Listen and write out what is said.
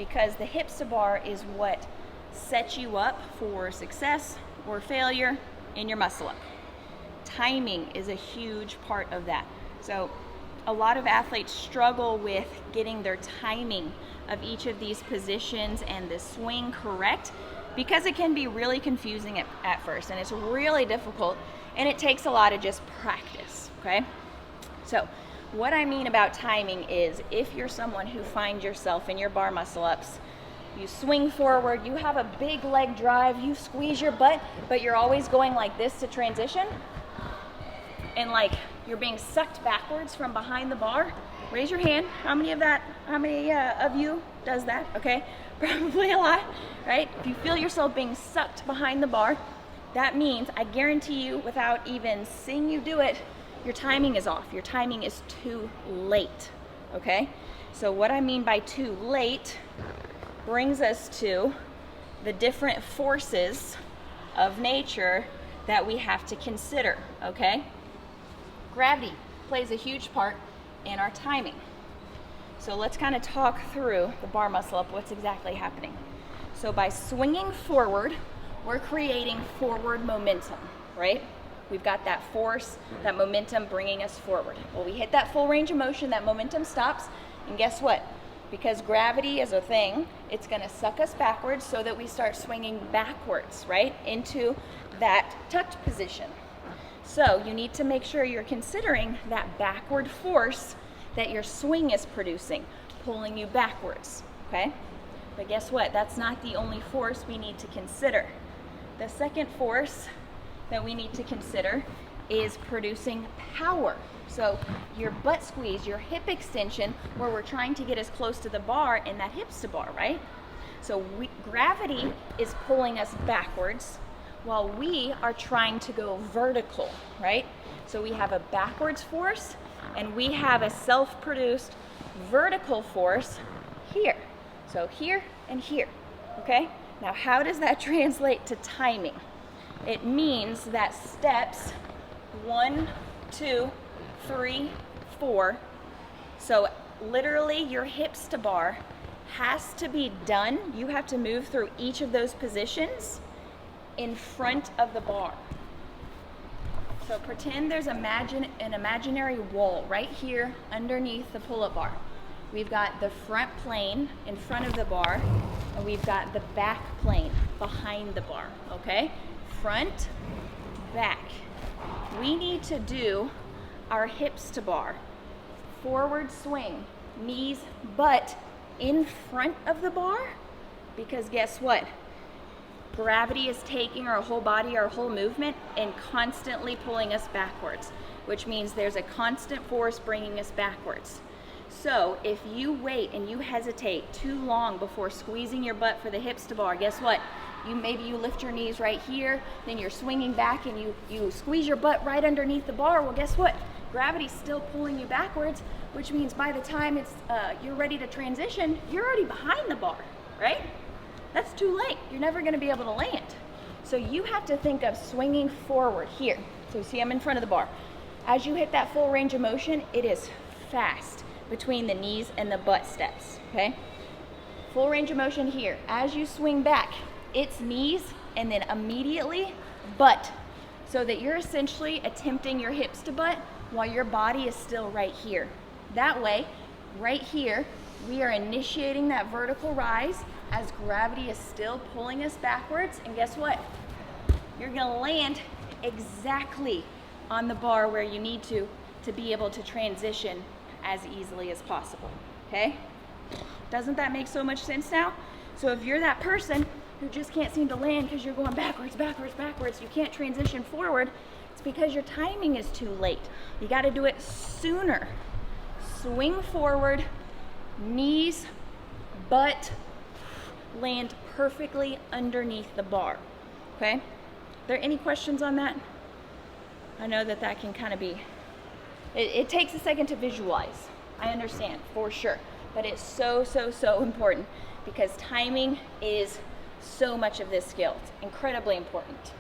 because the hips to bar is what sets you up for success or failure in your muscle up. Timing is a huge part of that. So a lot of athletes struggle with getting their timing of each of these positions and the swing correct, because it can be really confusing at first, and it's really difficult, and it takes a lot of just practice, okay? So what I mean about timing is, if you're someone who finds yourself in your bar muscle ups, you swing forward, you have a big leg drive, you squeeze your butt, but you're always going like this to transition, and like you're being sucked backwards from behind the bar. Raise your hand. How many of you does that? Okay, probably a lot, right? If you feel yourself being sucked behind the bar, that means, I guarantee you, without even seeing you do it, your timing is off. Your timing is too late, okay? So what I mean by too late brings us to the different forces of nature that we have to consider, okay? Gravity plays a huge part in our timing. So let's kind of talk through the bar muscle up, what's exactly happening. So by swinging forward, we're creating forward momentum, right? We've got that force, that momentum bringing us forward. Well, we hit that full range of motion, that momentum stops, and guess what? Because gravity is a thing, it's gonna suck us backwards so that we start swinging backwards, right? Into that tucked position. So you need to make sure you're considering that backward force that your swing is producing, pulling you backwards, okay? But guess what? That's not the only force we need to consider. The second force that we need to consider is producing power. So your butt squeeze, your hip extension, where we're trying to get as close to the bar and that hips to bar, right? So gravity is pulling us backwards while we are trying to go vertical, right? So we have a backwards force and we have a self-produced vertical force here. So here and here, okay? Now how does that translate to timing? It means that steps 1, 2, 3, 4. So literally your hips to bar has to be done. You have to move through each of those positions in front of the bar. So pretend there's an imaginary wall right here underneath the pull-up bar. We've got the front plane in front of the bar, and we've got the back plane behind the bar, okay? Front, back. We need to do our hips to bar, forward swing, knees, butt in front of the bar, because guess what? Gravity is taking our whole body, our whole movement, and constantly pulling us backwards, which means there's a constant force bringing us backwards. So if you wait and you hesitate too long before squeezing your butt for the hips to bar, guess what? Maybe you lift your knees right here, then you're swinging back and you squeeze your butt right underneath the bar. Well, guess what? Gravity's still pulling you backwards, which means by the time you're ready to transition, you're already behind the bar, right? That's too late. You're never gonna be able to land. So you have to think of swinging forward here. So see, I'm in front of the bar. As you hit that full range of motion, it is fast between the knees and the butt steps, okay? Full range of motion here. As you swing back, it's knees and then immediately butt, so that you're essentially attempting your hips to butt while your body is still right here. That way, right here, we are initiating that vertical rise as gravity is still pulling us backwards, and guess what? You're gonna land exactly on the bar where you need to be able to transition as easily as possible, okay? Doesn't that make so much sense now? So if you're that person who just can't seem to land because you're going backwards, backwards, backwards, you can't transition forward, it's because your timing is too late. You gotta do it sooner. Swing forward, knees, butt, land perfectly underneath the bar, okay? Are there any questions on that? I know that can kind of be, it takes a second to visualize. I understand, for sure. But it's so, so, so important, because timing is so much of this skill. It's incredibly important.